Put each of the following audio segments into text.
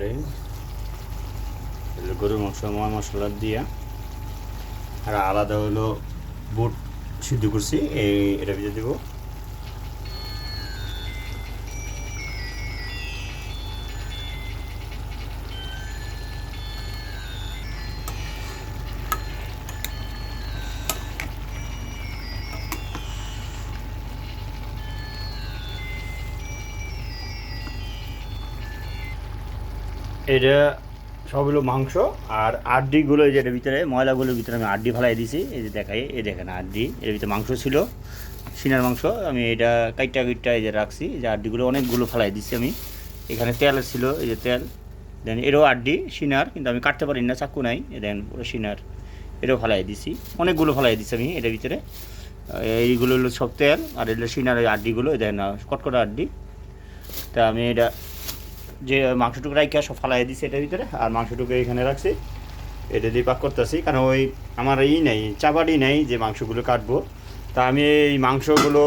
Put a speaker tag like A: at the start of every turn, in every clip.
A: ভিতরে গরুর মাংস ময় মশলা দিয়া, আর আলাদা হলো বুট সিদ্ধ করছি, এটা ভিতরে দেবো। এটা সব হলো মাংস, আর আড্ডিগুলো এই যে এটার ভিতরে ময়লাগুলোর ভিতরে আমি আড্ডি ফেলাই দিছি। এই যে দেখাই, এই দেখেন আড্ডি, এর ভিতরে মাংস ছিল, সিনার মাংস। আমি এটা কাইটা এই যে রাখছি, এই যে আড্ডিগুলো অনেকগুলো ফেলাই দিছি আমি। এখানে তেল ছিল, এই যে তেল, দেন এরও আড্ডি সিনার, কিন্তু আমি কাটতে পারি না, চাকু নাই, দেন পুরো সিনার, এটাও ফেলাই দিছি, অনেকগুলো ফেলাই দিছি আমি এটার ভিতরে। এইগুলো হলো সব তেল, আর এগুলো সিনার ওই আড্ডিগুলো দেন কটকটা আড্ডি। তা আমি এটা যে মাংসটুকু রাইখা সব ফালাই দিছি এটার ভিতরে, আর মাংসটুকু এখানে রাখছি, এটা দিয়ে পাক করতেছি। কারণ ওই আমার নেই, চাপাটি নেই যে মাংসগুলো কাটবো। তা আমি এই মাংসগুলো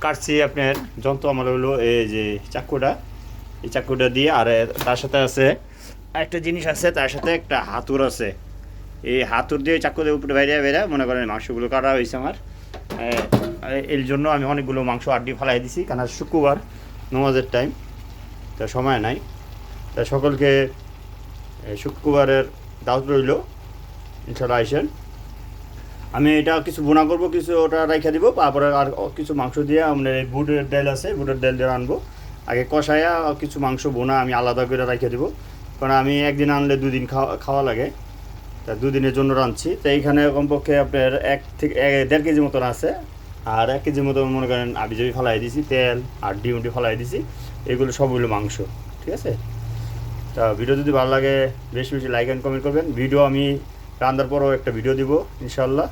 A: কাটছি, আপনার যন্ত্র আমার হলো এই যে চাকুটা, এই চাকুটা দিয়ে। আর তার সাথে আছে একটা জিনিস আছে, তার সাথে একটা হাতুড় আছে। এই হাতুড় দিয়ে চাকু দিয়ে উপরে বাইরে বাইরে মনে করেন মাংসগুলো কাটা হয়েছে আমার। এর জন্য আমি অনেকগুলো মাংস আড্ডি ফালাই দিছি, কারণ শুক্রবার নামাজের টাইম, তা সময় নাই। তা সকলকে শুক্রবারের দাওয়াত রইল, ইনশাল্লাহ আইসেন। আমি এটা কিছু বোনা করবো, কিছু ওটা রাইখা দিব, তারপরে আর কিছু মাংস দিয়ে আমরা বুটের ডাল আছে, বুটের ডাল দিয়ে আনবো। আগে কষাইয়া কিছু মাংস বোনা আমি আলাদা করে রাইখা দিব, কারণ আমি একদিন আনলে দুদিন খাওয়া লাগে, তা দুদিনের জন্য রাঁধছি। তো এইখানে কমপক্ষে আপনার 1 থেকে 1.5 কেজি মতন আছে, আর 1 কেজি মতো মনে করেন আবিজাবি ফেলাই দিছি, তেল আর ডিমটি ফেলাই দিছি, এগুলো সবগুলো মাংস, ঠিক আছে। তা ভিডিও যদি ভালো লাগে বেশি বেশি লাইক অ্যান্ড কমেন্ট করবেন। ভিডিও আমি রান্নার পরও একটা ভিডিও দিব ইনশাল্লাহ।